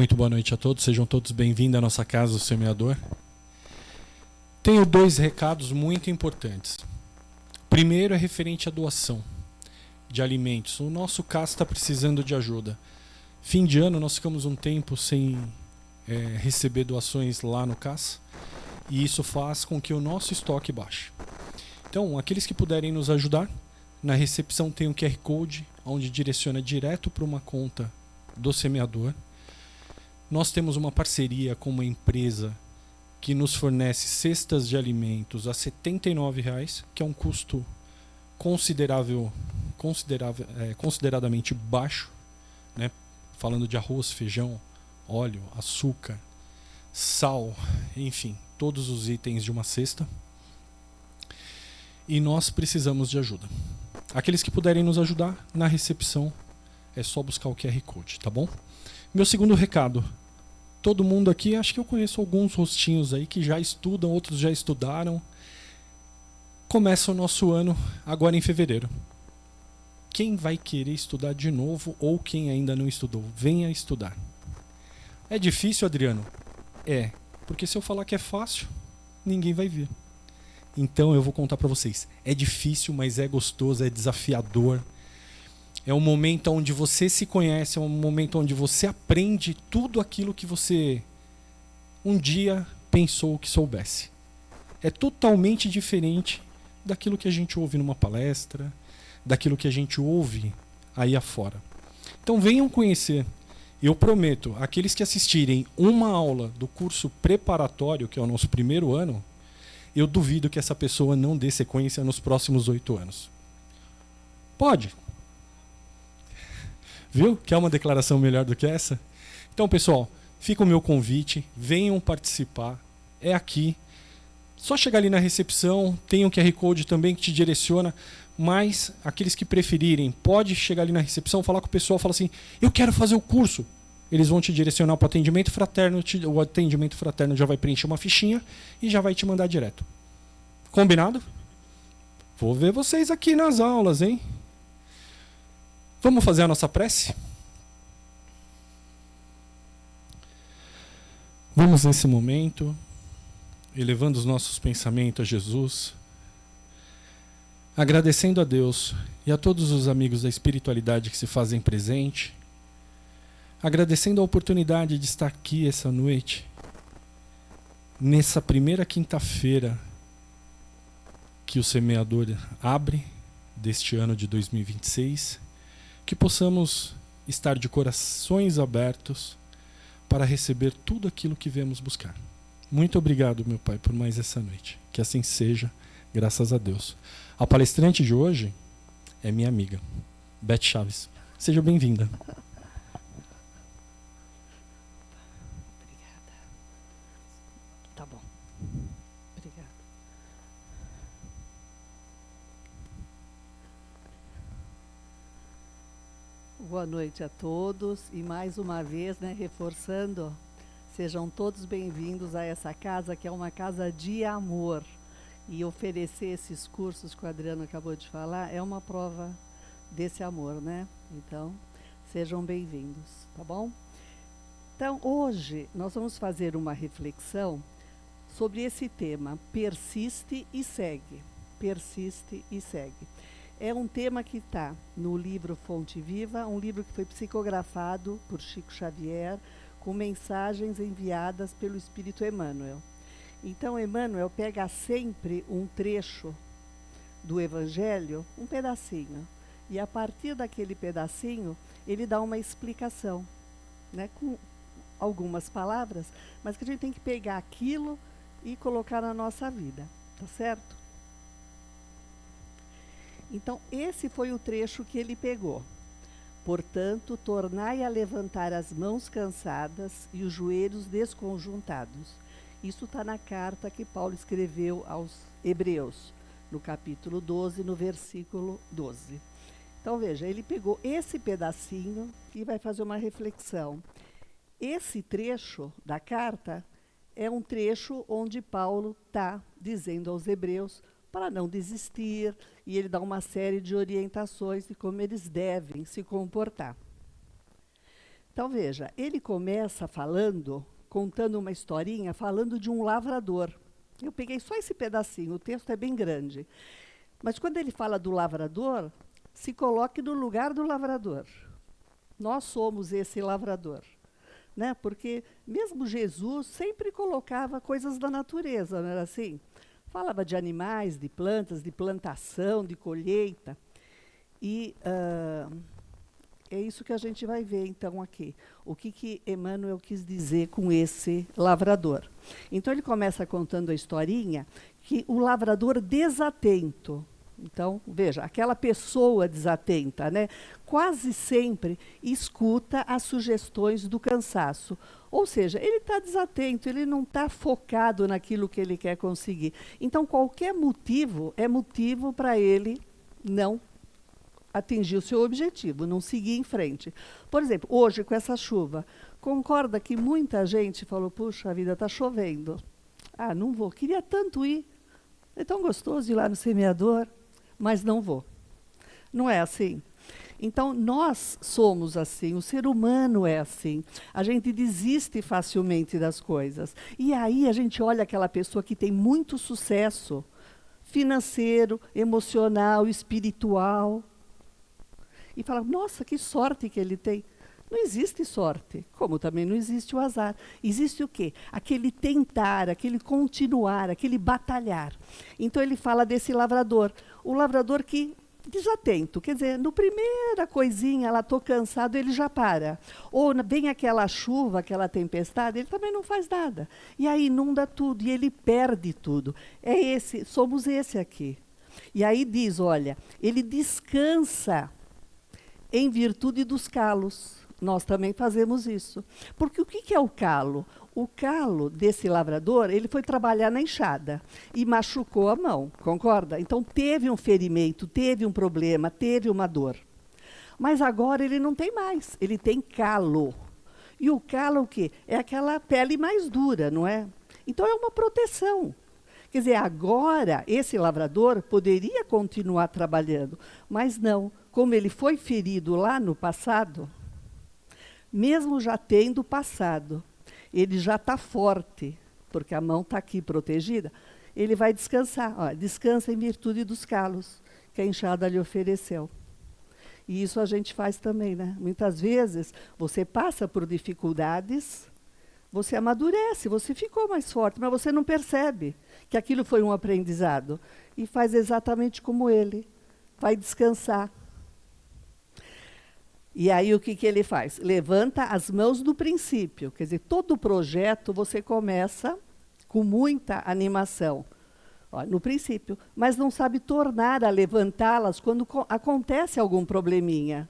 Muito boa noite a todos, sejam todos bem-vindos à nossa casa do semeador. Tenho 2 recados muito importantes. Primeiro é referente à doação de alimentos. O nosso CAS está precisando de ajuda. Fim de ano nós ficamos um tempo sem receber doações lá no CAS e isso faz com que o nosso estoque baixe. Então, aqueles que puderem nos ajudar, na recepção tem um QR Code onde direciona direto para uma conta do semeador. Nós temos uma parceria com uma empresa que nos fornece cestas de alimentos a R$ 79,00, que é um custo consideradamente baixo, né? Falando de arroz, feijão, óleo, açúcar, sal, enfim, todos os itens de uma cesta. E nós precisamos de ajuda. Aqueles que puderem nos ajudar, na recepção é só buscar o QR Code, tá bom? Meu segundo recado. Todo mundo aqui, acho que eu conheço alguns rostinhos aí que já estudam, outros já estudaram. Começa o nosso ano agora em fevereiro. Quem vai querer estudar de novo ou quem ainda não estudou, venha estudar. É difícil, Adriano? É, porque se eu falar que é fácil, ninguém vai ver. Então eu vou contar para vocês. É difícil, mas é gostoso, é desafiador. É um momento onde você se conhece, é um momento onde você aprende tudo aquilo que você um dia pensou que soubesse. É totalmente diferente daquilo que a gente ouve numa palestra, daquilo que a gente ouve aí afora. Então venham conhecer. Eu prometo, aqueles que assistirem uma aula do curso preparatório, que é o nosso primeiro ano, eu duvido que essa pessoa não dê sequência nos próximos 8 anos. Pode. Viu? Quer uma declaração melhor do que essa? Então, pessoal, fica o meu convite. Venham participar. É aqui. Só chegar ali na recepção. Tem um QR Code também que te direciona. Mas, aqueles que preferirem, pode chegar ali na recepção, falar com o pessoal, falar assim, eu quero fazer o curso. Eles vão te direcionar para o atendimento fraterno. O atendimento fraterno já vai preencher uma fichinha e já vai te mandar direto. Combinado? Vou ver vocês aqui nas aulas, hein? Vamos fazer a nossa prece? Vamos nesse momento, elevando os nossos pensamentos a Jesus, agradecendo a Deus e a todos os amigos da espiritualidade que se fazem presente, agradecendo a oportunidade de estar aqui essa noite, nessa primeira quinta-feira que o semeador abre deste ano de 2026, que possamos estar de corações abertos para receber tudo aquilo que viemos buscar. Muito obrigado, meu Pai, por mais essa noite. Que assim seja, graças a Deus. A palestrante de hoje é minha amiga, Beth Chaves. Seja bem-vinda. Obrigada. Tá bom. Obrigada. Boa noite a todos e mais uma vez, reforçando, sejam todos bem-vindos a essa casa que é uma casa de amor. E oferecer esses cursos que o Adriano acabou de falar é uma prova desse amor, né? Então, sejam bem-vindos, tá bom? Então, hoje nós vamos fazer uma reflexão sobre esse tema, persiste e segue. Persiste e segue. É um tema que está no livro Fonte Viva, um livro que foi psicografado por Chico Xavier, com mensagens enviadas pelo Espírito Emmanuel. Então, Emmanuel pega sempre um trecho do Evangelho, um pedacinho, e a partir daquele pedacinho, ele dá uma explicação, né, com algumas palavras, mas que a gente tem que pegar aquilo e colocar na nossa vida, tá certo? Então, esse foi o trecho que ele pegou. Portanto, tornai a levantar as mãos cansadas e os joelhos desconjuntados. Isso está na carta que Paulo escreveu aos Hebreus, no capítulo 12, no versículo 12. Então, veja, ele pegou esse pedacinho e vai fazer uma reflexão. Esse trecho da carta é um trecho onde Paulo está dizendo aos Hebreus para não desistir, e ele dá uma série de orientações de como eles devem se comportar. Então, veja, ele começa falando, contando uma historinha, falando de um lavrador. Eu peguei só esse pedacinho, o texto é bem grande. Mas quando ele fala do lavrador, se coloque no lugar do lavrador. Nós somos esse lavrador. Né? Porque mesmo Jesus sempre colocava coisas da natureza, não era assim? Falava de animais, de plantas, de plantação, de colheita. E é isso que a gente vai ver, então, aqui. O que Emmanuel quis dizer com esse lavrador. Então, ele começa contando a historinha que o lavrador desatento. Então, veja, aquela pessoa desatenta, né, quase sempre escuta as sugestões do cansaço. Ou seja, ele está desatento, ele não está focado naquilo que ele quer conseguir. Então, qualquer motivo é motivo para ele não atingir o seu objetivo, não seguir em frente. Por exemplo, hoje, com essa chuva, concorda que muita gente falou, puxa, a vida está chovendo. Ah, não vou, queria tanto ir. É tão gostoso ir lá no semeador, mas não vou. Não é assim? Então, nós somos assim, o ser humano é assim. A gente desiste facilmente das coisas. E aí a gente olha aquela pessoa que tem muito sucesso financeiro, emocional, espiritual, e fala, nossa, que sorte que ele tem. Não existe sorte, como também não existe o azar. Existe o quê? Aquele tentar, aquele continuar, aquele batalhar. Então ele fala desse lavrador. O lavrador que desatento, quer dizer, no primeira coisinha, lá estou cansado, ele já para. Ou vem aquela chuva, aquela tempestade, ele também não faz nada. E aí inunda tudo, e ele perde tudo. Somos esse aqui. E aí diz, olha, ele descansa em virtude dos calos. Nós também fazemos isso. Porque o que é o calo? O calo desse lavrador, ele foi trabalhar na enxada e machucou a mão, concorda? Então teve um ferimento, teve um problema, teve uma dor. Mas agora ele não tem mais, ele tem calo. E o calo o quê? É aquela pele mais dura, não é? Então é uma proteção. Quer dizer, agora esse lavrador poderia continuar trabalhando, mas não. Como ele foi ferido lá no passado, mesmo já tendo passado, ele já está forte, porque a mão está aqui protegida, ele vai descansar. Ó, descansa em virtude dos calos que a enxada lhe ofereceu. E isso a gente faz também, né? Muitas vezes você passa por dificuldades, você amadurece, você ficou mais forte, mas você não percebe que aquilo foi um aprendizado. E faz exatamente como ele, vai descansar. E aí o que ele faz? Levanta as mãos do princípio. Quer dizer, todo projeto você começa com muita animação, ó, no princípio, mas não sabe tornar a levantá-las quando acontece algum probleminha.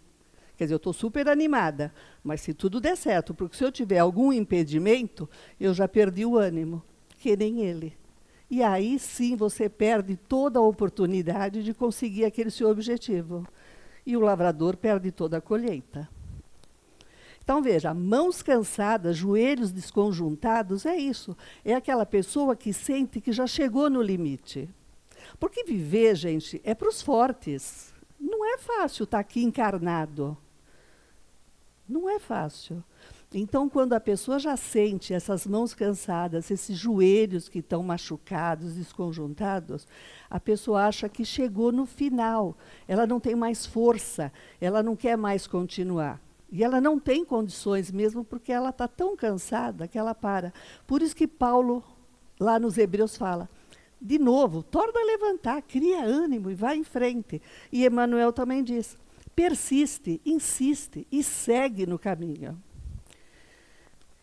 Quer dizer, eu estou super animada, mas se tudo der certo, porque se eu tiver algum impedimento, eu já perdi o ânimo, que nem ele. E aí sim você perde toda a oportunidade de conseguir aquele seu objetivo. E o lavrador perde toda a colheita. Então, veja, mãos cansadas, joelhos desconjuntados, é isso. É aquela pessoa que sente que já chegou no limite. Porque viver, gente, é para os fortes. Não é fácil estar aqui encarnado. Não é fácil. Então, quando a pessoa já sente essas mãos cansadas, esses joelhos que estão machucados, desconjuntados, a pessoa acha que chegou no final. Ela não tem mais força, ela não quer mais continuar. E ela não tem condições mesmo, porque ela está tão cansada que ela para. Por isso que Paulo, lá nos Hebreus, fala, de novo, torna a levantar, cria ânimo e vai em frente. E Emmanuel também diz, persiste, insiste e segue no caminho.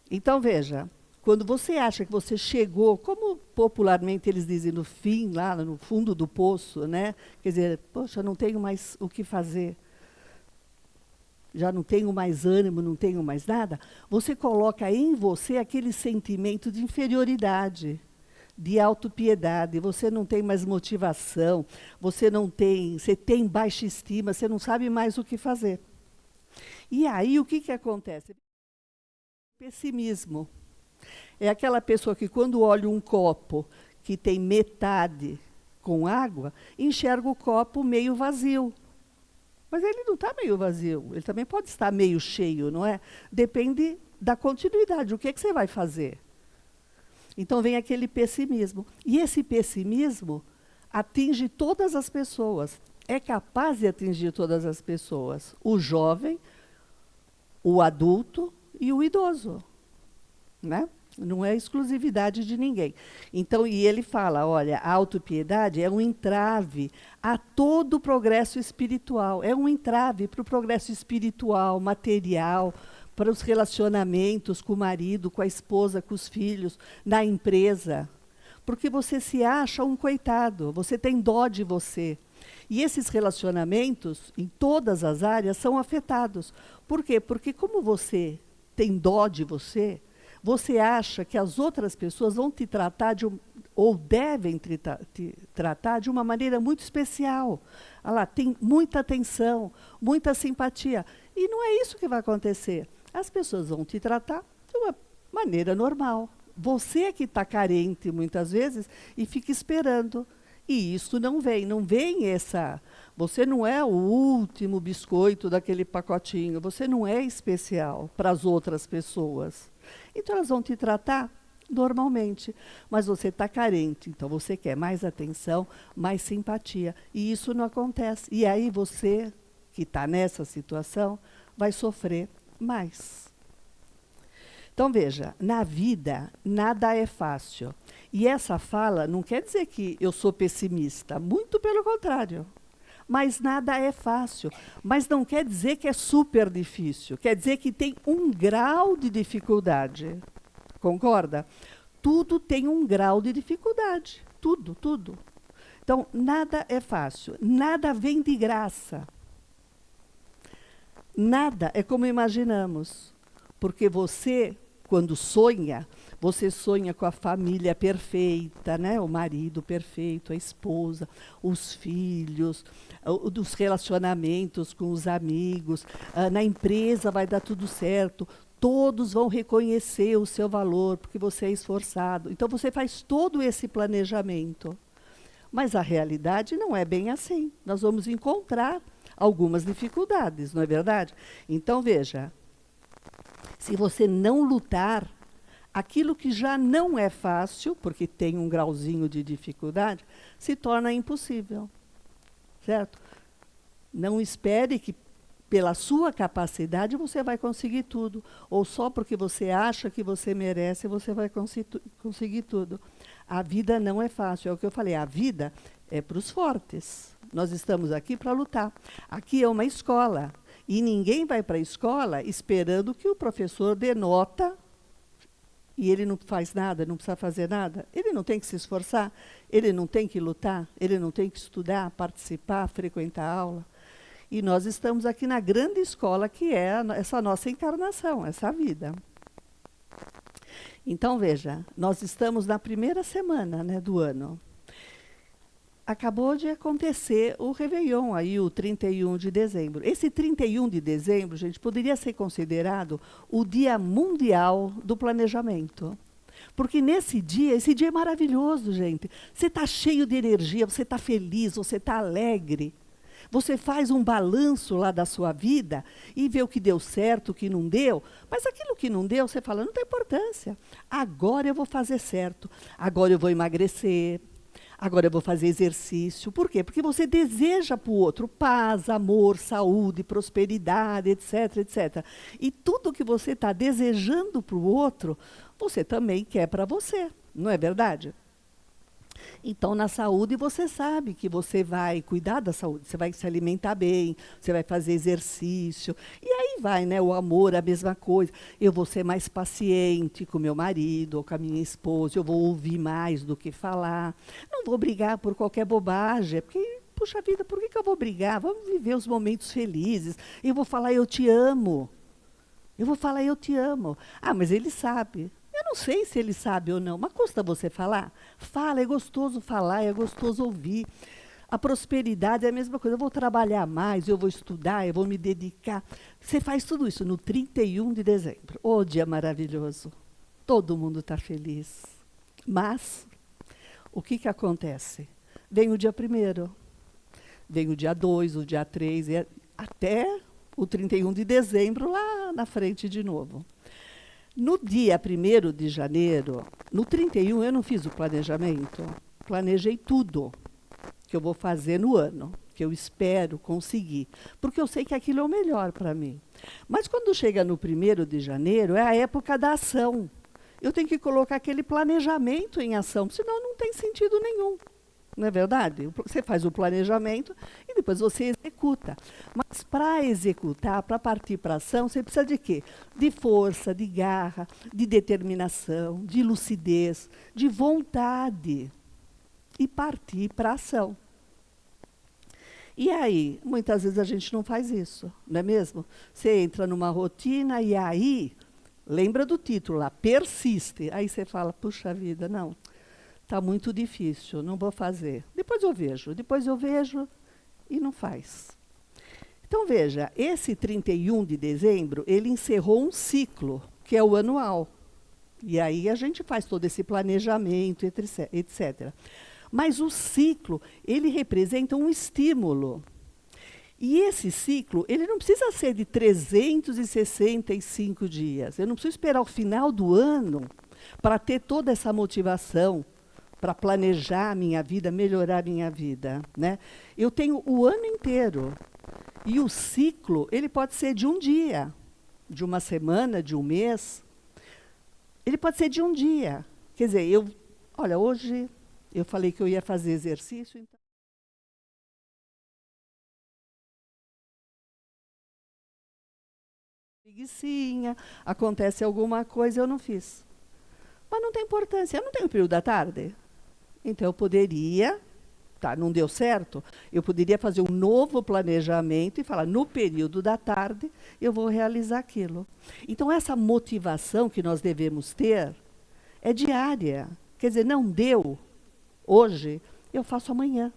Então, veja, quando você acha que você chegou, como popularmente eles dizem, no fim, lá no fundo do poço, né? Quer dizer, poxa, não tenho mais o que fazer, já não tenho mais ânimo, não tenho mais nada, você coloca em você aquele sentimento de inferioridade, de autopiedade, você não tem mais motivação, você tem baixa estima, você não sabe mais o que fazer. E aí, o que acontece? Pessimismo. É aquela pessoa que, quando olha um copo que tem metade com água, enxerga o copo meio vazio. Mas ele não está meio vazio, ele também pode estar meio cheio, não é? Depende da continuidade, o que você vai fazer? Então vem aquele pessimismo. E esse pessimismo atinge todas as pessoas, é capaz de atingir todas as pessoas. O jovem, o adulto e o idoso, né? Não é exclusividade de ninguém. Então, e ele fala, olha, a autopiedade é um entrave a todo o progresso espiritual. É um entrave para o progresso espiritual, material, para os relacionamentos com o marido, com a esposa, com os filhos, na empresa. Porque você se acha um coitado, você tem dó de você. E esses relacionamentos, em todas as áreas, são afetados. Por quê? Porque como você tem dó de você, você acha que as outras pessoas vão te tratar ou devem te tratar de uma maneira muito especial. Olha lá, tem muita atenção, muita simpatia. E não é isso que vai acontecer. As pessoas vão te tratar de uma maneira normal. Você é que está carente, muitas vezes, e fica esperando. E isso não vem essa... Você não é o último biscoito daquele pacotinho, você não é especial para as outras pessoas. Então, elas vão te tratar normalmente, mas você está carente, então você quer mais atenção, mais simpatia, e isso não acontece. E aí você, que está nessa situação, vai sofrer mais. Então, veja, na vida, nada é fácil. E essa fala não quer dizer que eu sou pessimista, muito pelo contrário. Mas nada é fácil. Mas não quer dizer que é super difícil. Quer dizer que tem um grau de dificuldade. Concorda? Tudo tem um grau de dificuldade. Tudo, tudo. Então, nada é fácil. Nada vem de graça. Nada é como imaginamos. Porque você, quando sonha, você sonha com a família perfeita, né? O marido perfeito, a esposa, os filhos, dos relacionamentos com os amigos. Na empresa vai dar tudo certo. Todos vão reconhecer o seu valor, porque você é esforçado. Então, você faz todo esse planejamento. Mas a realidade não é bem assim. Nós vamos encontrar algumas dificuldades, não é verdade? Então, veja, se você não lutar, aquilo que já não é fácil, porque tem um grauzinho de dificuldade, se torna impossível. Certo? Não espere que, pela sua capacidade, você vai conseguir tudo. Ou só porque você acha que você merece, você vai conseguir tudo. A vida não é fácil. É o que eu falei, a vida é para os fortes. Nós estamos aqui para lutar. Aqui é uma escola. E ninguém vai para a escola esperando que o professor dê nota e ele não faz nada, não precisa fazer nada. Ele não tem que se esforçar, ele não tem que lutar, ele não tem que estudar, participar, frequentar a aula. E nós estamos aqui na grande escola que é essa nossa encarnação, essa vida. Então, veja, nós estamos na primeira semana, né, do ano. Acabou de acontecer o Réveillon, aí, o 31 de dezembro. Esse 31 de dezembro, gente, poderia ser considerado o Dia Mundial do Planejamento. Porque nesse dia, esse dia é maravilhoso, gente. Você está cheio de energia, você está feliz, você está alegre. Você faz um balanço lá da sua vida e vê o que deu certo, o que não deu. Mas aquilo que não deu, você fala, não tem importância. Agora eu vou fazer certo. Agora eu vou emagrecer. Agora eu vou fazer exercício. Por quê? Porque você deseja para o outro paz, amor, saúde, prosperidade, etc, etc. E tudo que você está desejando para o outro, você também quer para você. Não é verdade? Então, na saúde, você sabe que você vai cuidar da saúde, você vai se alimentar bem, você vai fazer exercício. E aí vai, né? O amor, a mesma coisa. Eu vou ser mais paciente com meu marido ou com a minha esposa, eu vou ouvir mais do que falar. Não vou brigar por qualquer bobagem, porque, puxa vida, por que eu vou brigar? Vamos viver os momentos felizes. Eu vou falar, eu te amo. Eu vou falar, eu te amo. Ah, mas ele sabe. Eu não sei se ele sabe ou não, mas custa você falar? Fala, é gostoso falar, é gostoso ouvir. A prosperidade é a mesma coisa. Eu vou trabalhar mais, eu vou estudar, eu vou me dedicar. Você faz tudo isso no 31 de dezembro. Oh, dia maravilhoso. Todo mundo está feliz. Mas, o que acontece? Vem o dia 1º, vem o dia 2, o dia 3, até o 31 de dezembro, lá na frente de novo. No dia 1º de janeiro, no 31 eu não fiz o planejamento, planejei tudo que eu vou fazer no ano, que eu espero conseguir, porque eu sei que aquilo é o melhor para mim. Mas quando chega no 1º de janeiro, é a época da ação. Eu tenho que colocar aquele planejamento em ação, senão não tem sentido nenhum. Não é verdade? Você faz o planejamento e depois você executa. Mas para executar, para partir para a ação, você precisa de quê? De força, de garra, de determinação, de lucidez, de vontade. E partir para a ação. E aí, muitas vezes a gente não faz isso, não é mesmo? Você entra numa rotina e aí, lembra do título lá, persiste. Aí você fala, puxa vida, não, está muito difícil, não vou fazer. Depois eu vejo e não faz. Então veja, esse 31 de dezembro, ele encerrou um ciclo, que é o anual. E aí a gente faz todo esse planejamento, etc. Mas o ciclo, ele representa um estímulo. E esse ciclo, ele não precisa ser de 365 dias. Eu não preciso esperar o final do ano para ter toda essa motivação, para planejar a minha vida, melhorar a minha vida, né? Eu tenho o ano inteiro. E o ciclo, ele pode ser de um dia, de uma semana, de um mês. Ele pode ser de um dia. Quer dizer, olha, hoje eu falei que eu ia fazer exercício, então. Preguicinha, acontece alguma coisa, eu não fiz. Mas não tem importância, eu não tenho período da tarde. Então eu poderia, não deu certo, eu poderia fazer um novo planejamento e falar, no período da tarde, eu vou realizar aquilo. Então essa motivação que nós devemos ter é diária. Quer dizer, não deu hoje, eu faço amanhã.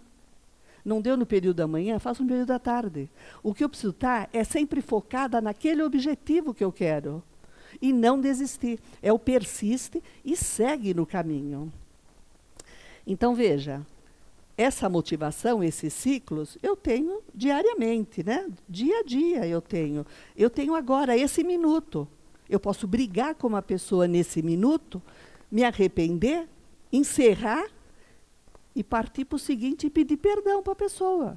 Não deu no período da manhã, faço no período da tarde. O que eu preciso estar é sempre focada naquele objetivo que eu quero. E não desistir. É o persiste e segue no caminho. Então, veja, essa motivação, esses ciclos, eu tenho diariamente, né? Dia a dia eu tenho. Eu tenho agora esse minuto. Eu posso brigar com uma pessoa nesse minuto, me arrepender, encerrar e partir para o seguinte e pedir perdão para a pessoa.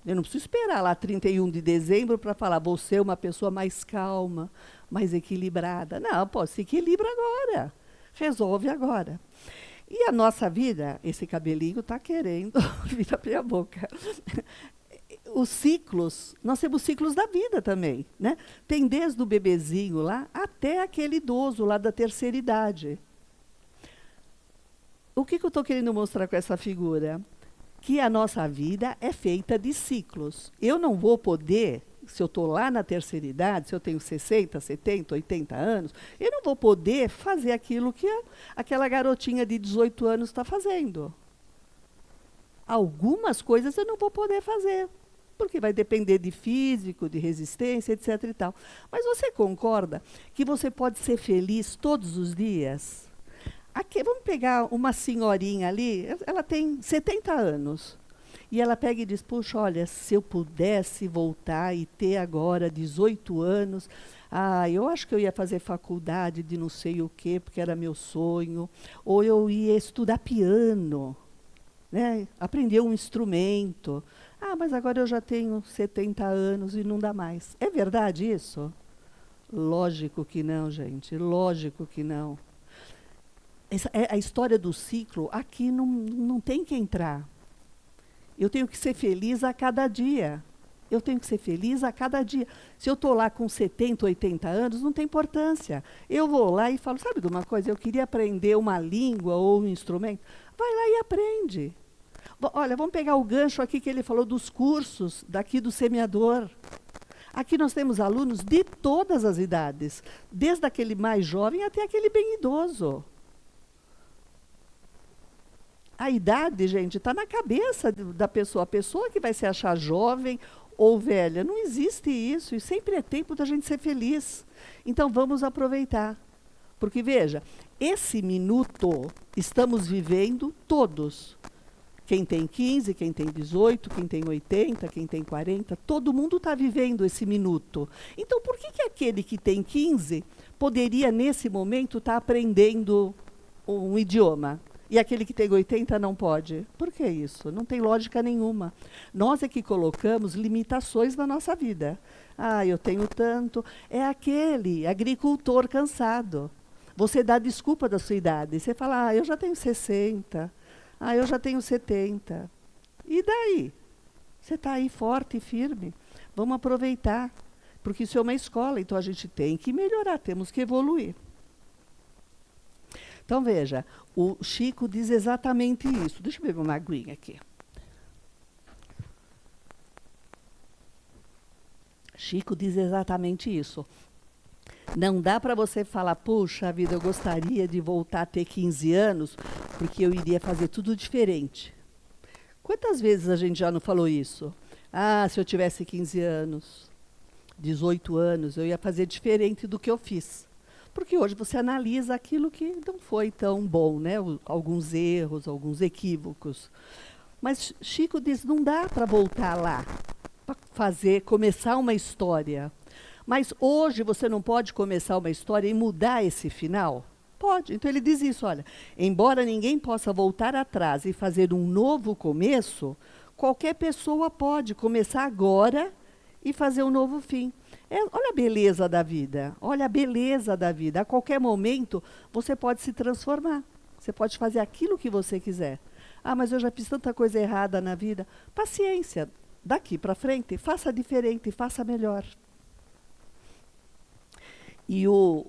Eu não preciso esperar lá 31 de dezembro para falar, vou ser uma pessoa mais calma, mais equilibrada. Não, pô, se equilibra agora. Resolve agora. E a nossa vida, esse cabelinho está querendo vir abrir a boca. Os ciclos, nós temos ciclos da vida também, né? Tem desde o bebezinho lá até aquele idoso lá da terceira idade. O que eu estou querendo mostrar com essa figura? Que a nossa vida é feita de ciclos. Eu não vou poder, se eu estou lá na terceira idade, se eu tenho 60, 70, 80 anos, eu não vou poder fazer aquilo que aquela garotinha de 18 anos está fazendo. Algumas coisas eu não vou poder fazer, porque vai depender de físico, de resistência, etc. e tal. Mas você concorda que você pode ser feliz todos os dias? Aqui, vamos pegar uma senhorinha ali, ela tem 70 anos. E ela pega e diz, puxa, olha, se eu pudesse voltar e ter agora 18 anos, eu acho que eu ia fazer faculdade de não sei o quê, porque era meu sonho. Ou eu ia estudar piano, né? Aprender um instrumento. Mas agora eu já tenho 70 anos e não dá mais. É verdade isso? Lógico que não, gente, lógico que não. A história do ciclo, aqui não tem que entrar. Eu tenho que ser feliz a cada dia. Eu tenho que ser feliz a cada dia. Se eu estou lá com 70, 80 anos, não tem importância. Eu vou lá e falo, sabe de uma coisa? Eu queria aprender uma língua ou um instrumento. Vai lá e aprende. Olha, vamos pegar o gancho aqui que ele falou dos cursos daqui do semeador. Aqui nós temos alunos de todas as idades, desde aquele mais jovem até aquele bem idoso. A idade, gente, está na cabeça da pessoa. A pessoa que vai se achar jovem ou velha, não existe isso. E sempre é tempo da gente ser feliz. Então, vamos aproveitar. Porque, veja, esse minuto estamos vivendo todos. Quem tem 15, quem tem 18, quem tem 80, quem tem 40, todo mundo está vivendo esse minuto. Então, por que aquele que tem 15 poderia, nesse momento, estar aprendendo um idioma? E aquele que tem 80 não pode? Por que isso? Não tem lógica nenhuma. Nós é que colocamos limitações na nossa vida. Ah, eu tenho tanto. É aquele agricultor cansado. Você dá desculpa da sua idade. Você fala, ah, eu já tenho 60. Ah, eu já tenho 70. E daí? Você está aí forte e firme. Vamos aproveitar. Porque isso é uma escola, então a gente tem que melhorar, temos que evoluir. Então, veja, o Chico diz exatamente isso. Deixa eu beber uma aguinha aqui. Chico diz exatamente isso. Não dá para você falar, puxa vida, eu gostaria de voltar a ter 15 anos, porque eu iria fazer tudo diferente. Quantas vezes a gente já não falou isso? Ah, se eu tivesse 15 anos, 18 anos, eu ia fazer diferente do que eu fiz. Porque hoje você analisa aquilo que não foi tão bom, né? Alguns erros, alguns equívocos. Mas Chico diz, não dá para voltar lá, para começar uma história. Mas hoje você não pode começar uma história e mudar esse final? Pode. Então ele diz isso, olha, embora ninguém possa voltar atrás e fazer um novo começo, qualquer pessoa pode começar agora e fazer um novo fim. Olha a beleza da vida, olha a beleza da vida. A qualquer momento você pode se transformar, você pode fazer aquilo que você quiser. Ah, mas eu já fiz tanta coisa errada na vida. Paciência, daqui para frente, faça diferente, faça melhor. E o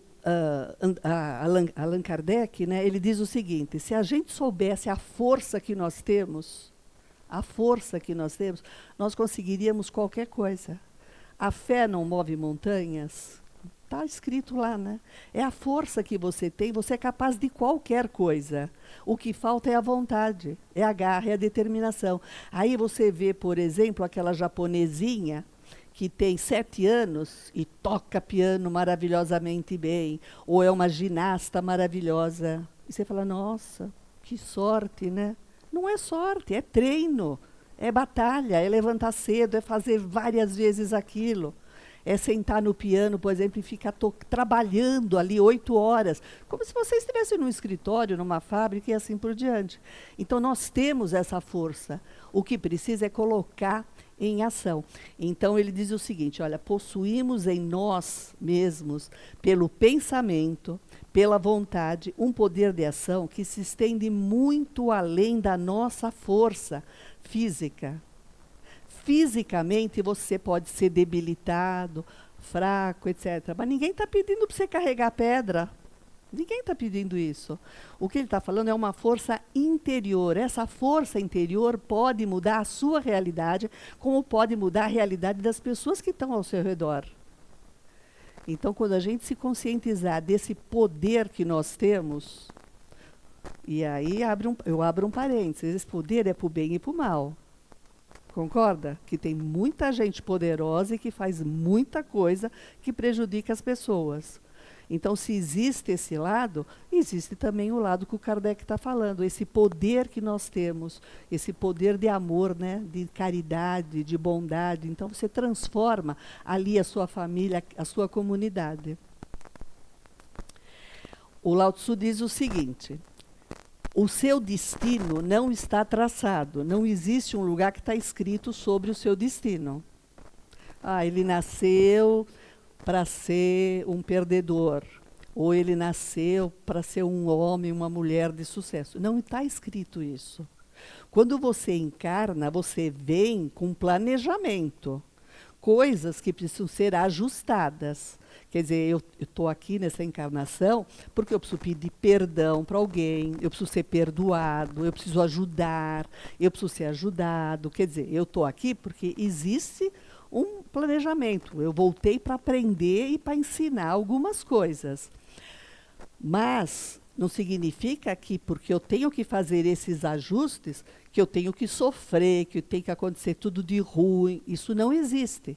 Allan Kardec, né, ele diz o seguinte, se a gente soubesse a força que nós temos, nós conseguiríamos qualquer coisa. A fé não move montanhas? Está escrito lá, né? É a força que você tem, você é capaz de qualquer coisa. O que falta é a vontade, é a garra, é a determinação. Aí você vê, por exemplo, aquela japonesinha que tem 7 anos e toca piano maravilhosamente bem, ou é uma ginasta maravilhosa. E você fala, nossa, que sorte, né? Não é sorte, é treino. É batalha, é levantar cedo, é fazer várias vezes aquilo. É sentar no piano, por exemplo, e ficar trabalhando ali 8 horas, como se você estivesse num escritório, numa fábrica e assim por diante. Então, nós temos essa força. O que precisa é colocar em ação. Então, ele diz o seguinte, olha, possuímos em nós mesmos, pelo pensamento, pela vontade, um poder de ação que se estende muito além da nossa força física. Fisicamente você pode ser debilitado, fraco, etc. Mas ninguém está pedindo para você carregar pedra. Ninguém está pedindo isso. O que ele está falando é uma força interior. Essa força interior pode mudar a sua realidade, como pode mudar a realidade das pessoas que estão ao seu redor. Então, quando a gente se conscientizar desse poder que nós temos, e aí eu abro um parênteses, esse poder é para o bem e para o mal. Concorda? Que tem muita gente poderosa e que faz muita coisa que prejudica as pessoas. Então, se existe esse lado, existe também o lado que o Kardec está falando, esse poder que nós temos, esse poder de amor, né, de caridade, de bondade. Então, você transforma ali a sua família, a sua comunidade. O Lao Tzu diz o seguinte, o seu destino não está traçado, não existe um lugar que está escrito sobre o seu destino. Ah, ele nasceu para ser um perdedor, ou ele nasceu para ser um homem, uma mulher de sucesso. Não está escrito isso. Quando você encarna, você vem com planejamento, coisas que precisam ser ajustadas. Quer dizer, eu estou aqui nessa encarnação porque eu preciso pedir perdão para alguém, eu preciso ser perdoado, eu preciso ajudar, eu preciso ser ajudado. Quer dizer, eu estou aqui porque existe um planejamento. Eu voltei para aprender e para ensinar algumas coisas. Mas não significa que, porque eu tenho que fazer esses ajustes, que eu tenho que sofrer, que tem que acontecer tudo de ruim. Isso não existe.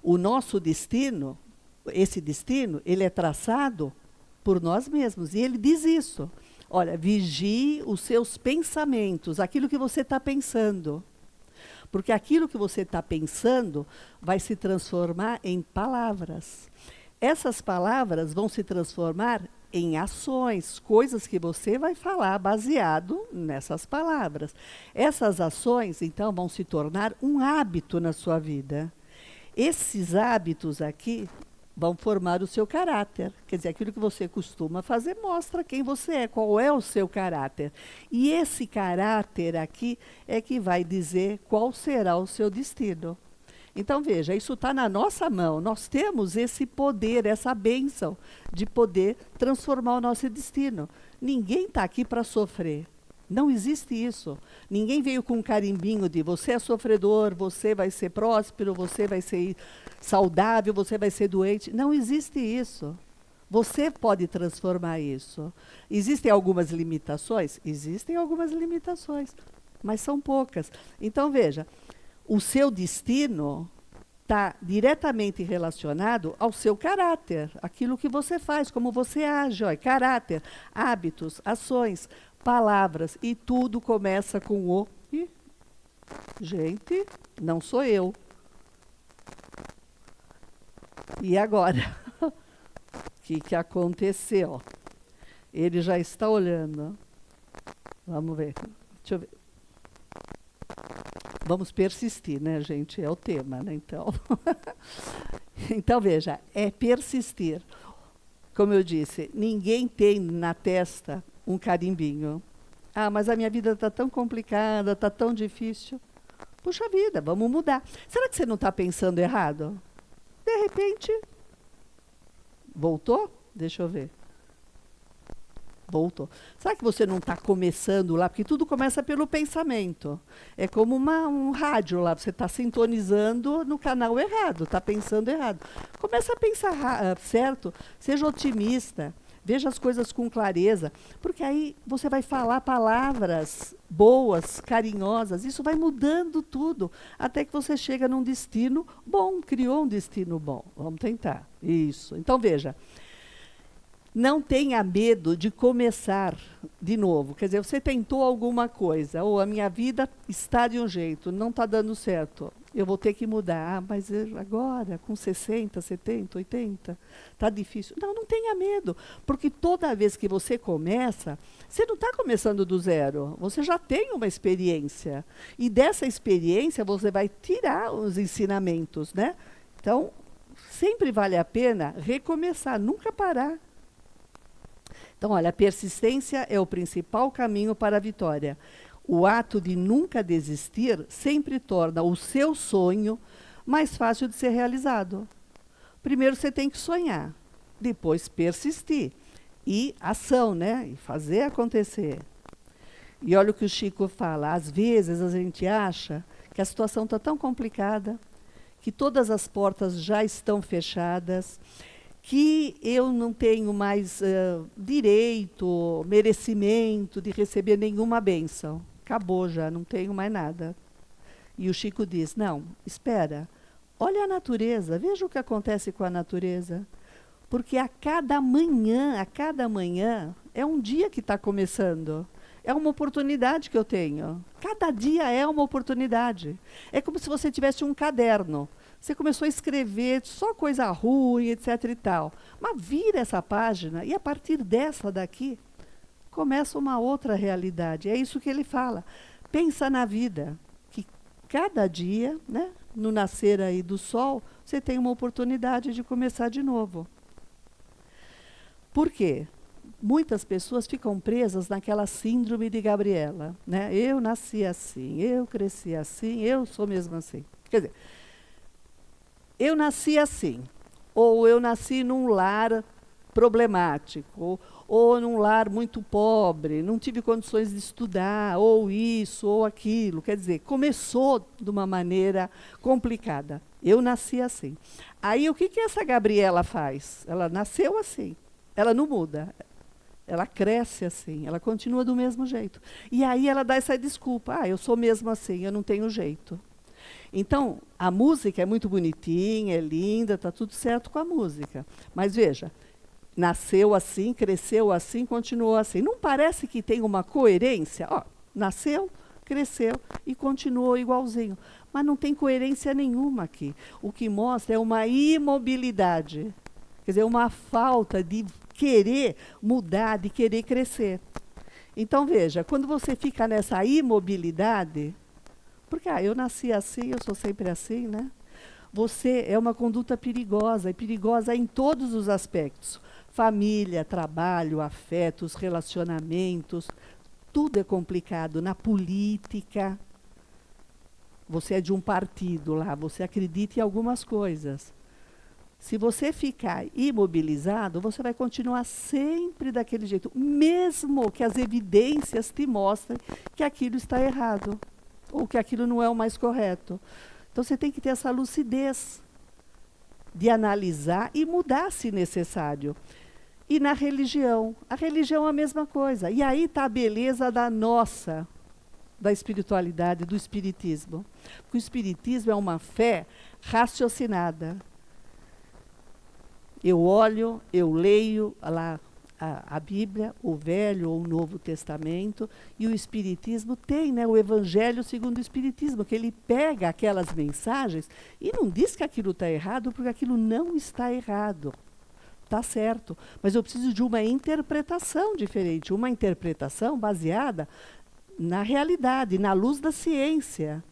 O nosso destino, esse destino, ele é traçado por nós mesmos. E ele diz isso. Olha, vigie os seus pensamentos, aquilo que você está pensando. Porque aquilo que você está pensando vai se transformar em palavras. Essas palavras vão se transformar em ações, coisas que você vai falar baseado nessas palavras. Essas ações, então, vão se tornar um hábito na sua vida. Esses hábitos aqui vão formar o seu caráter. Quer dizer, aquilo que você costuma fazer mostra quem você é, qual é o seu caráter. E esse caráter aqui é que vai dizer qual será o seu destino. Então, veja, isso está na nossa mão. Nós temos esse poder, essa bênção de poder transformar o nosso destino. Ninguém está aqui para sofrer. Não existe isso. Ninguém veio com um carimbinho de você é sofredor, você vai ser próspero, você vai ser saudável, você vai ser doente. Não existe isso. Você pode transformar isso. Existem algumas limitações? Existem algumas limitações, mas são poucas. Então, veja, o seu destino está diretamente relacionado ao seu caráter, aquilo que você faz, como você age, ó, caráter, hábitos, ações, palavras, e tudo começa com o... Ih, gente, não sou eu. E agora? O que aconteceu? Ele já está olhando. Vamos ver. Deixa eu ver. Vamos persistir, né, gente? É o tema, né? Então, então veja, é persistir. Como eu disse, ninguém tem na testa um carimbinho. Ah, mas a minha vida está tão complicada, está tão difícil. Puxa vida, vamos mudar. Será que você não está pensando errado? De repente, voltou? Deixa eu ver. Voltou. Será que você não está começando lá? Porque tudo começa pelo pensamento. É como um rádio lá, você está sintonizando no canal errado, está pensando errado. Começa a pensar certo, seja otimista, veja as coisas com clareza, porque aí você vai falar palavras boas, carinhosas, isso vai mudando tudo, até que você chega num destino bom, criou um destino bom. Vamos tentar. Isso. Então, veja. Não tenha medo de começar de novo. Quer dizer, você tentou alguma coisa, ou a minha vida está de um jeito, não está dando certo. Eu vou ter que mudar. Ah, mas agora, com 60, 70, 80, está difícil. Não, não tenha medo, porque toda vez que você começa, você não está começando do zero. Você já tem uma experiência. E dessa experiência você vai tirar os ensinamentos, né? Então, sempre vale a pena recomeçar, nunca parar. Então, olha, a persistência é o principal caminho para a vitória. O ato de nunca desistir sempre torna o seu sonho mais fácil de ser realizado. Primeiro você tem que sonhar, depois persistir. E ação, né? E fazer acontecer. E olha o que o Chico fala. Às vezes a gente acha que a situação está tão complicada, que todas as portas já estão fechadas, que eu não tenho mais direito, merecimento de receber nenhuma bênção. Acabou já, não tenho mais nada. E o Chico diz, não, espera, olha a natureza, veja o que acontece com a natureza. Porque a cada manhã é um dia que está começando. É uma oportunidade que eu tenho. Cada dia é uma oportunidade. É como se você tivesse um caderno. Você começou a escrever só coisa ruim, etc. e tal. Mas vira essa página e, a partir dessa daqui, começa uma outra realidade. É isso que ele fala. Pensa na vida, que cada dia, né, no nascer aí do sol, você tem uma oportunidade de começar de novo. Por quê? Muitas pessoas ficam presas naquela síndrome de Gabriela, né? Eu nasci assim, eu cresci assim, eu sou mesmo assim. Quer dizer, eu nasci assim, ou eu nasci num lar problemático, ou num lar muito pobre, não tive condições de estudar, ou isso, ou aquilo. Quer dizer, começou de uma maneira complicada. Eu nasci assim. Aí, o que essa Gabriela faz? Ela nasceu assim, ela não muda. Ela cresce assim, ela continua do mesmo jeito. E aí ela dá essa desculpa, eu sou mesmo assim, eu não tenho jeito. Então, a música é muito bonitinha, é linda, está tudo certo com a música. Mas veja, nasceu assim, cresceu assim, continuou assim. Não parece que tem uma coerência? Ó, nasceu, cresceu e continuou igualzinho. Mas não tem coerência nenhuma aqui. O que mostra é uma imobilidade. Quer dizer, uma falta de querer mudar, de querer crescer. Então, veja, quando você fica nessa imobilidade, porque eu nasci assim, eu sou sempre assim, né? Você é uma conduta perigosa, e perigosa em todos os aspectos. Família, trabalho, afetos, relacionamentos, tudo é complicado. Na política, você é de um partido lá, você acredita em algumas coisas. Se você ficar imobilizado, você vai continuar sempre daquele jeito, mesmo que as evidências te mostrem que aquilo está errado, ou que aquilo não é o mais correto. Então você tem que ter essa lucidez de analisar e mudar se necessário. E na religião, a religião é a mesma coisa. E aí está a beleza da espiritualidade, do espiritismo. Porque o espiritismo é uma fé raciocinada. Eu olho, eu leio lá a Bíblia, o Velho ou o Novo Testamento, e o Espiritismo tem, né, o Evangelho segundo o Espiritismo, que ele pega aquelas mensagens e não diz que aquilo está errado, porque aquilo não está errado. Está certo. Mas eu preciso de uma interpretação diferente, uma interpretação baseada na realidade, na luz da ciência.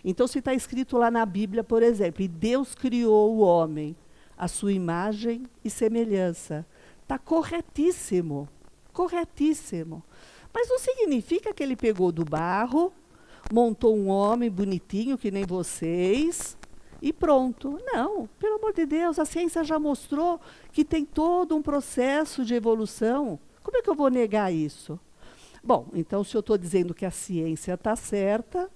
Então, se está escrito lá na Bíblia, por exemplo, e Deus criou o homem à sua imagem e semelhança. Está corretíssimo, corretíssimo. Mas não significa que ele pegou do barro, montou um homem bonitinho, que nem vocês, e pronto. Não, pelo amor de Deus, a ciência já mostrou que tem todo um processo de evolução. Como é que eu vou negar isso? Bom, então se eu estou dizendo que a ciência está certa,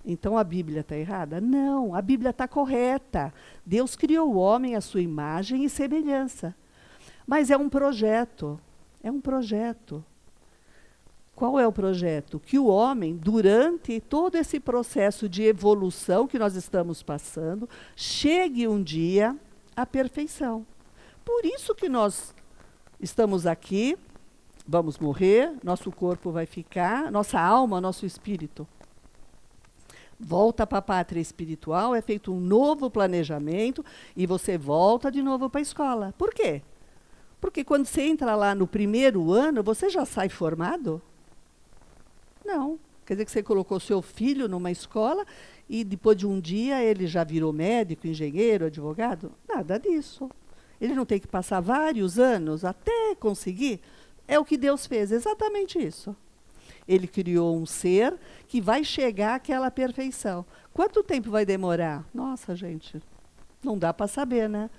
então a Bíblia está errada? Não, a Bíblia está correta. Deus criou o homem à sua imagem e semelhança. Mas é um projeto. É um projeto. Qual é o projeto? Que o homem, durante todo esse processo de evolução que nós estamos passando, chegue um dia à perfeição. Por isso que nós estamos aqui, vamos morrer, nosso corpo vai ficar, nossa alma, nosso espírito volta para a pátria espiritual, é feito um novo planejamento e você volta de novo para a escola. Por quê? Porque quando você entra lá no primeiro ano, você já sai formado? Não. Quer dizer que você colocou seu filho numa escola e depois de um dia ele já virou médico, engenheiro, advogado? Nada disso. Ele não tem que passar vários anos até conseguir? É o que Deus fez, exatamente isso. Ele criou um ser que vai chegar àquela perfeição. Quanto tempo vai demorar? Nossa, gente, não dá para saber, né?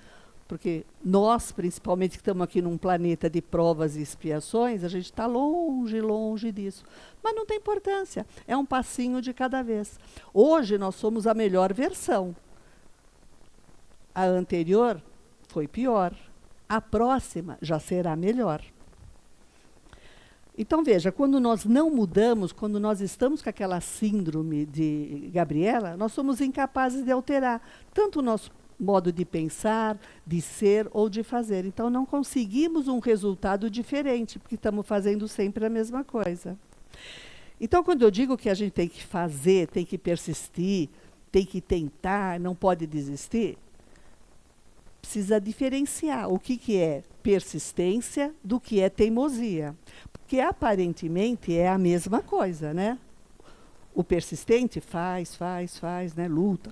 Porque nós, principalmente, que estamos aqui num planeta de provas e expiações, a gente está longe, longe disso. Mas não tem importância, é um passinho de cada vez. Hoje nós somos a melhor versão. A anterior foi pior. A próxima já será melhor. Então, veja, quando nós não mudamos, quando nós estamos com aquela síndrome de Gabriela, nós somos incapazes de alterar tanto o nosso modo de pensar, de ser ou de fazer. Então, não conseguimos um resultado diferente, porque estamos fazendo sempre a mesma coisa. Então, quando eu digo que a gente tem que fazer, tem que persistir, tem que tentar, não pode desistir, precisa diferenciar o que é persistência do que é teimosia. Porque, aparentemente, é a mesma coisa, né? O persistente faz, né? Luta.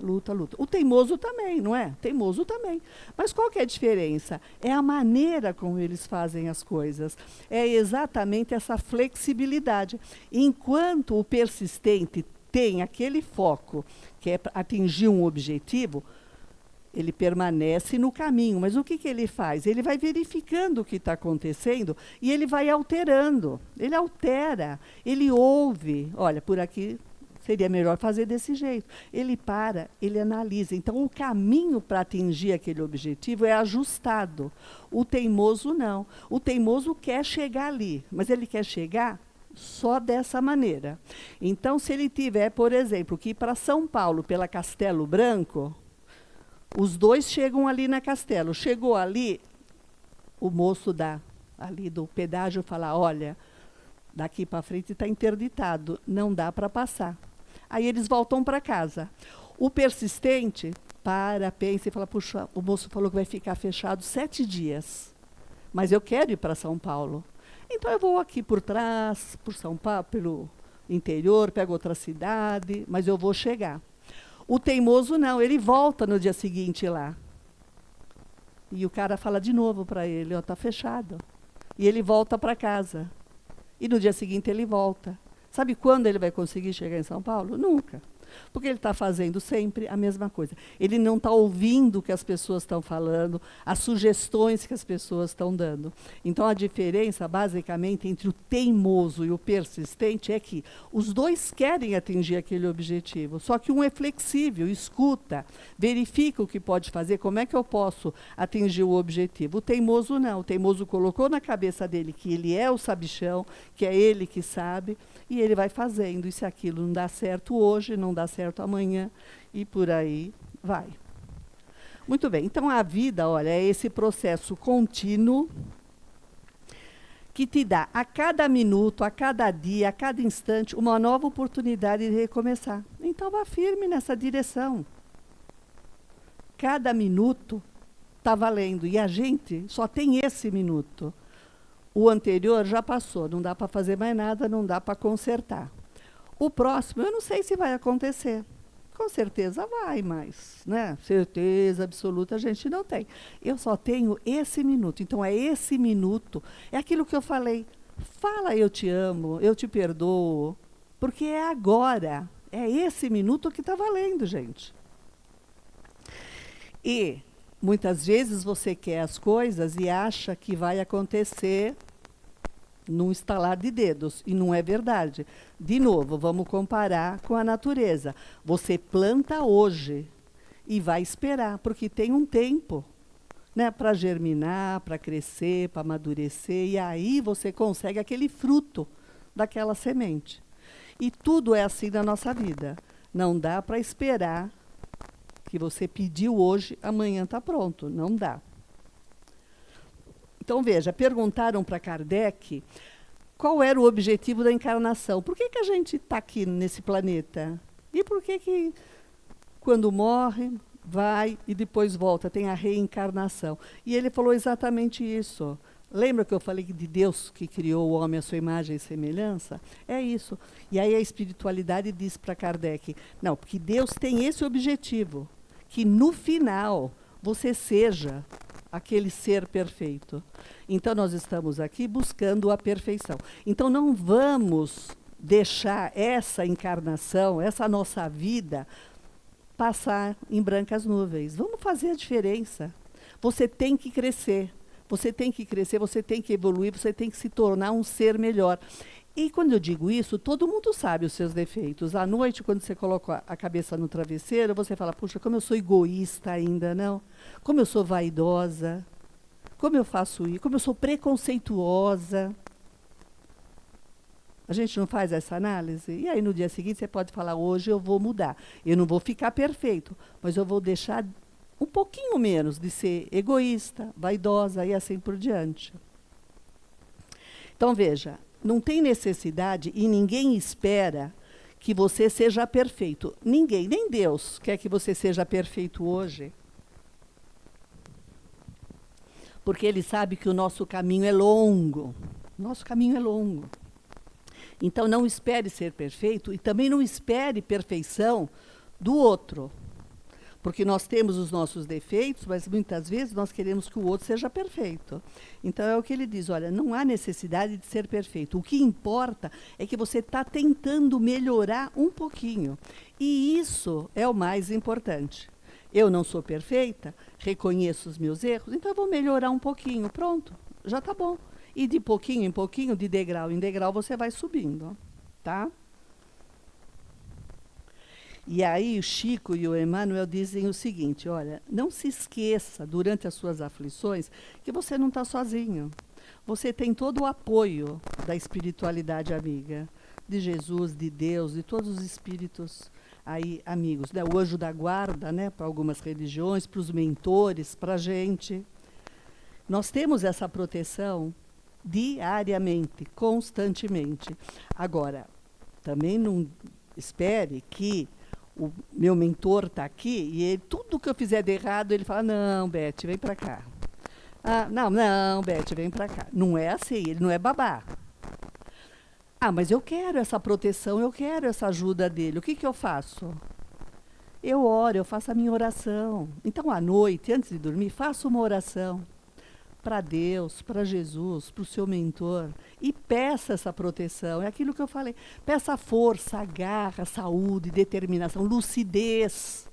O teimoso também, não é? Teimoso também. Mas qual que é a diferença? É a maneira como eles fazem as coisas. É exatamente essa flexibilidade. Enquanto o persistente tem aquele foco, que é atingir um objetivo, ele permanece no caminho. Mas o que ele faz? Ele vai verificando o que está acontecendo e ele vai alterando. Ele altera, ele ouve. Olha, por aqui seria melhor fazer desse jeito. Ele para, ele analisa. Então, o caminho para atingir aquele objetivo é ajustado. O teimoso não. O teimoso quer chegar ali, mas ele quer chegar só dessa maneira. Então, se ele tiver, por exemplo, que ir para São Paulo pela Castelo Branco, os dois chegam ali na Castelo. Chegou ali, o moço ali do pedágio fala, olha, daqui para frente está interditado, não dá para passar. Aí eles voltam para casa. O persistente pensa e fala, puxa, o moço falou que vai ficar fechado 7 dias, mas eu quero ir para São Paulo. Então eu vou aqui por trás, por São Paulo, pelo interior, pego outra cidade, mas eu vou chegar. O teimoso não, ele volta no dia seguinte lá. E o cara fala de novo para ele, ó, tá fechado. E ele volta para casa. E no dia seguinte ele volta. Sabe quando ele vai conseguir chegar em São Paulo? Nunca. Porque ele está fazendo sempre a mesma coisa. Ele não está ouvindo o que as pessoas estão falando, as sugestões que as pessoas estão dando. Então, a diferença, basicamente, entre o teimoso e o persistente é que os dois querem atingir aquele objetivo, só que um é flexível, escuta, verifica o que pode fazer, como é que eu posso atingir o objetivo. O teimoso não. O teimoso colocou na cabeça dele que ele é o sabichão, que é ele que sabe, e ele vai fazendo. E se aquilo não dá certo hoje, não dá certo amanhã, e por aí vai. Muito bem, então a vida, olha, é esse processo contínuo que te dá a cada minuto, a cada dia, a cada instante, uma nova oportunidade de recomeçar. Então vá firme nessa direção. Cada minuto está valendo, e a gente só tem esse minuto. O anterior já passou, não dá para fazer mais nada, não dá para consertar. O próximo, eu não sei se vai acontecer. Com certeza vai, mas, né, certeza absoluta a gente não tem. Eu só tenho esse minuto. Então, é esse minuto. É aquilo que eu falei. Fala, eu te amo, eu te perdoo. Porque é agora. É esse minuto que está valendo, gente. E, muitas vezes, você quer as coisas e acha que vai acontecer num estalar de dedos, e não é verdade. De novo, vamos comparar com a natureza. Você planta hoje e vai esperar, porque tem um tempo, né, para germinar, para crescer, para amadurecer, e aí você consegue aquele fruto daquela semente. E tudo é assim na nossa vida. Não dá para esperar que você pediu hoje, amanhã está pronto. Não dá. Então, veja, perguntaram para Kardec qual era o objetivo da encarnação. Por que a gente está aqui nesse planeta? E por que quando morre, vai e depois volta, tem a reencarnação? E ele falou exatamente isso. Lembra que eu falei de Deus que criou o homem à sua imagem e semelhança? É isso. E aí a espiritualidade diz para Kardec, não, porque Deus tem esse objetivo, que no final você seja aquele ser perfeito. Então, nós estamos aqui buscando a perfeição. Então, não vamos deixar essa encarnação, essa nossa vida, passar em brancas nuvens. Vamos fazer a diferença. Você tem que crescer. Você tem que crescer, você tem que evoluir, você tem que se tornar um ser melhor. E quando eu digo isso, todo mundo sabe os seus defeitos. À noite, quando você coloca a cabeça no travesseiro, você fala, puxa, como eu sou egoísta ainda, não? Como eu sou vaidosa? Como eu faço isso? Como eu sou preconceituosa? A gente não faz essa análise? E aí, no dia seguinte, você pode falar, hoje eu vou mudar. Eu não vou ficar perfeito, mas eu vou deixar um pouquinho menos de ser egoísta, vaidosa e assim por diante. Então, veja, não tem necessidade e ninguém espera que você seja perfeito. Ninguém, nem Deus, quer que você seja perfeito hoje. Porque Ele sabe que o nosso caminho é longo. Nosso caminho é longo. Então, não espere ser perfeito e também não espere perfeição do outro. Porque nós temos os nossos defeitos, mas muitas vezes nós queremos que o outro seja perfeito. Então, é o que ele diz, olha, não há necessidade de ser perfeito. O que importa é que você está tentando melhorar um pouquinho. E isso é o mais importante. Eu não sou perfeita, reconheço os meus erros, então eu vou melhorar um pouquinho. Pronto, já está bom. E de pouquinho em pouquinho, de degrau em degrau, você vai subindo, tá? E aí o Chico e o Emmanuel dizem o seguinte, olha, não se esqueça, durante as suas aflições, que você não está sozinho. Você tem todo o apoio da espiritualidade amiga, de Jesus, de Deus, de todos os espíritos aí amigos. Né? O anjo da guarda, né, para algumas religiões, para os mentores, para a gente. Nós temos essa proteção diariamente, constantemente. Agora, também não espere que o meu mentor está aqui e ele, tudo que eu fizer de errado, ele fala, não, Beth, vem para cá. Ah, não, Beth, vem para cá. Não é assim, ele não é babá. Ah, mas eu quero essa proteção, eu quero essa ajuda dele. O que eu faço? Eu oro, eu faço a minha oração. Então, à noite, antes de dormir, faço uma oração para Deus, para Jesus, para o seu mentor, e peça essa proteção. É aquilo que eu falei. Peça força, garra, saúde, determinação, lucidez.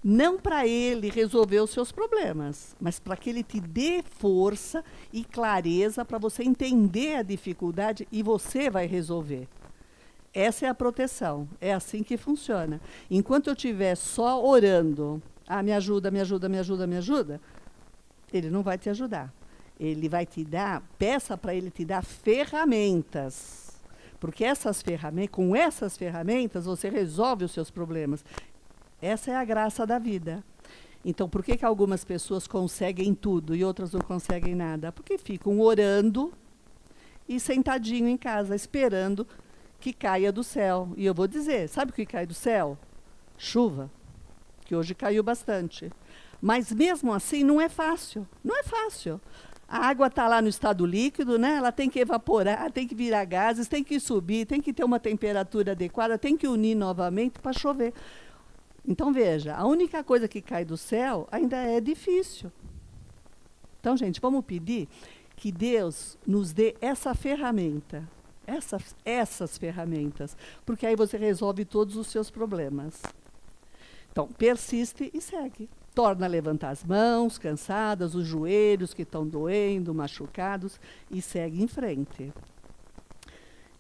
Não para ele resolver os seus problemas, mas para que ele te dê força e clareza para você entender a dificuldade e você vai resolver. Essa é a proteção. É assim que funciona. Enquanto eu estiver só orando, me ajuda, me ajuda, me ajuda, me ajuda, ele não vai te ajudar. Ele vai te dar, peça para ele te dar ferramentas. Porque com essas ferramentas, você resolve os seus problemas. Essa é a graça da vida. Então, por que algumas pessoas conseguem tudo e outras não conseguem nada? Porque ficam orando e sentadinho em casa, esperando que caia do céu. E eu vou dizer, sabe o que cai do céu? Chuva, que hoje caiu bastante. Mas mesmo assim não é fácil, não é fácil. A água está lá no estado líquido, né? Ela tem que evaporar, tem que virar gases, tem que subir, tem que ter uma temperatura adequada, tem que unir novamente para chover. Então, veja, a única coisa que cai do céu ainda é difícil. Então, gente, vamos pedir que Deus nos dê essa ferramenta, essas ferramentas, porque aí você resolve todos os seus problemas. Então, persiste e segue. Torna a levantar as mãos, cansadas, os joelhos que estão doendo, machucados, e segue em frente.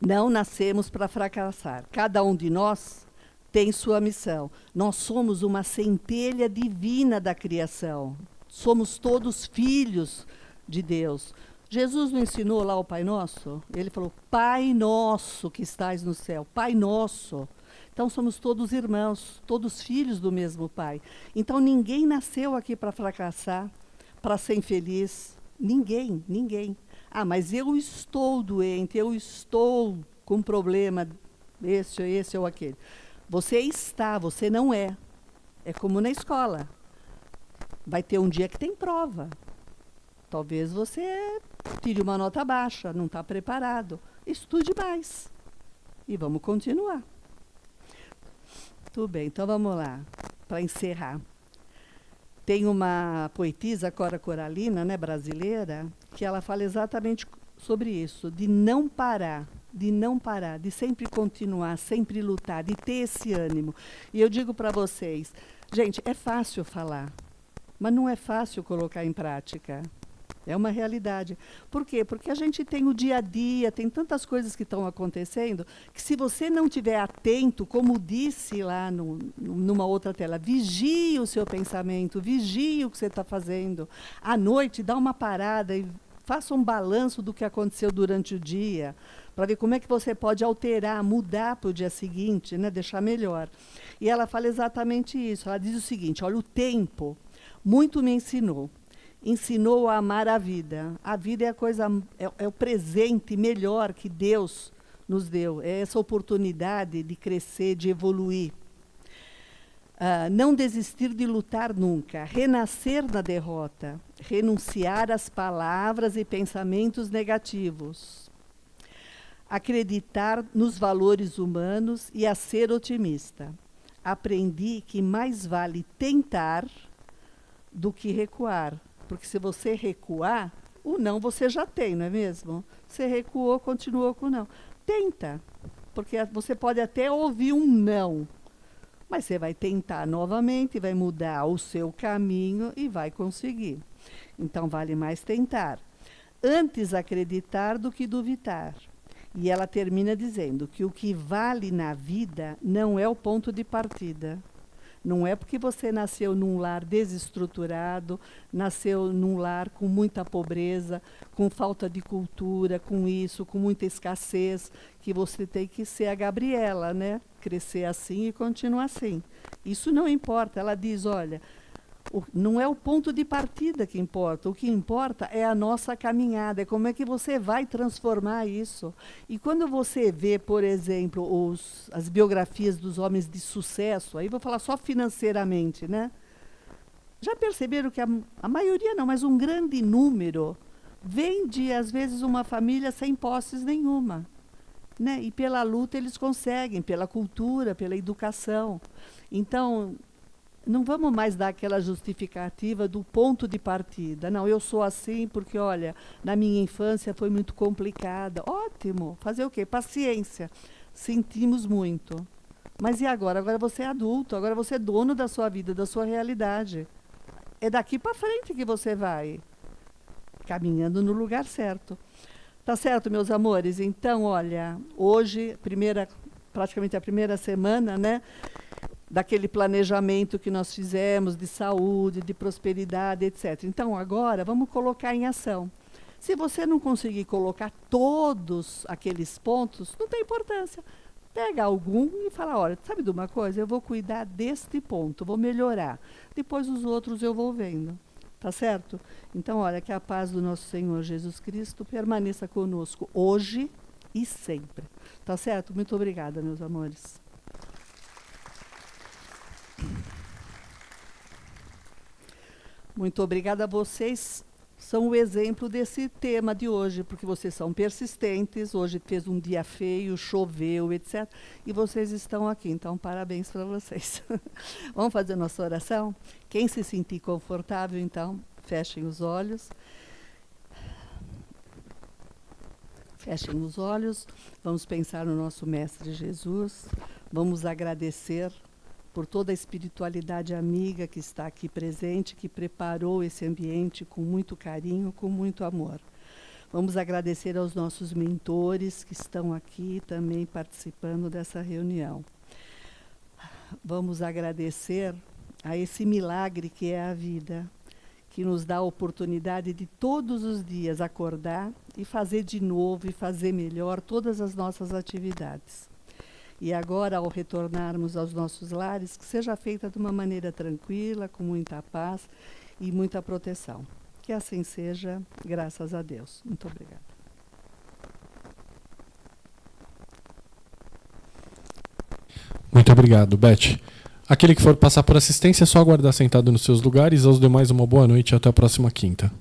Não nascemos para fracassar. Cada um de nós tem sua missão. Nós somos uma centelha divina da criação. Somos todos filhos de Deus. Jesus não ensinou lá o Pai Nosso? Ele falou, Pai Nosso que estás no céu. Pai Nosso. Então, somos todos irmãos, todos filhos do mesmo Pai. Então, ninguém nasceu aqui para fracassar, para ser infeliz. Ninguém, ninguém. Ah, mas eu estou doente, eu estou com problema, esse ou aquele. Você está, você não é. É como na escola. Vai ter um dia que tem prova. Talvez você tire uma nota baixa, não está preparado. Estude mais. E vamos continuar. Tudo bem, então vamos lá, para encerrar. Tem uma poetisa, Cora Coralina, né, brasileira, que ela fala exatamente sobre isso, de não parar, de sempre continuar, sempre lutar, de ter esse ânimo. E eu digo para vocês, gente, é fácil falar, mas não é fácil colocar em prática. É uma realidade. Por quê? Porque a gente tem o dia a dia, tem tantas coisas que estão acontecendo, que se você não estiver atento, como disse lá numa outra tela, vigie o seu pensamento, vigie o que você está fazendo. À noite, dá uma parada e faça um balanço do que aconteceu durante o dia, para ver como é que você pode alterar, mudar para o dia seguinte, né, deixar melhor. E ela fala exatamente isso. Ela diz o seguinte, olha, o tempo muito me ensinou a amar a vida. A vida é a coisa, é o presente melhor que Deus nos deu. É essa oportunidade de crescer, de evoluir. Não desistir de lutar nunca. Renascer na derrota. Renunciar às palavras e pensamentos negativos. Acreditar nos valores humanos e a ser otimista. Aprendi que mais vale tentar do que recuar. Porque se você recuar, o não você já tem, não é mesmo? Você recuou, continuou com o não. Tenta, porque você pode até ouvir um não, mas você vai tentar novamente, vai mudar o seu caminho e vai conseguir. Então, vale mais tentar. Antes acreditar do que duvidar. E ela termina dizendo que o que vale na vida não é o ponto de partida. Não é porque você nasceu num lar desestruturado, nasceu num lar com muita pobreza, com falta de cultura, com isso, com muita escassez, que você tem que ser a Gabriela, né? Crescer assim e continuar assim. Isso não importa. Ela diz, olha, Não é o ponto de partida que importa. O que importa é a nossa caminhada, é como é que você vai transformar isso. E quando você vê, por exemplo, as biografias dos homens de sucesso, aí vou falar só financeiramente, né? Já perceberam que a maioria não, mas um grande número vem de, às vezes, uma família sem posses nenhuma. Né? E pela luta eles conseguem, pela cultura, pela educação. Então, não vamos mais dar aquela justificativa do ponto de partida. Não, eu sou assim porque, olha, na minha infância foi muito complicada. Ótimo. Fazer o quê? Paciência. Sentimos muito. Mas e agora? Agora você é adulto, agora você é dono da sua vida, da sua realidade. É daqui para frente que você vai, caminhando no lugar certo. Tá certo, meus amores? Então, olha, hoje, praticamente a primeira semana, né, daquele planejamento que nós fizemos de saúde, de prosperidade, etc. Então, agora, vamos colocar em ação. Se você não conseguir colocar todos aqueles pontos, não tem importância. Pega algum e fala, olha, sabe de uma coisa? Eu vou cuidar deste ponto, vou melhorar. Depois os outros eu vou vendo. Tá certo? Então, olha, que a paz do nosso Senhor Jesus Cristo permaneça conosco hoje e sempre. Tá certo? Muito obrigada, meus amores. Muito obrigada a vocês. São o exemplo desse tema de hoje, porque vocês são persistentes. Hoje fez um dia feio, choveu, etc. E vocês estão aqui, então parabéns para vocês. Vamos fazer nossa oração? Quem se sentir confortável, então, fechem os olhos. Fechem os olhos, vamos pensar no nosso Mestre Jesus, vamos agradecer por toda a espiritualidade amiga que está aqui presente, que preparou esse ambiente com muito carinho, com muito amor. Vamos agradecer aos nossos mentores que estão aqui também participando dessa reunião. Vamos agradecer a esse milagre que é a vida, que nos dá a oportunidade de todos os dias acordar e fazer de novo e fazer melhor todas as nossas atividades. E agora, ao retornarmos aos nossos lares, que seja feita de uma maneira tranquila, com muita paz e muita proteção. Que assim seja, graças a Deus. Muito obrigada. Muito obrigado, Beth. Aquele que for passar por assistência é só aguardar sentado nos seus lugares. Aos demais, uma boa noite e até a próxima quinta.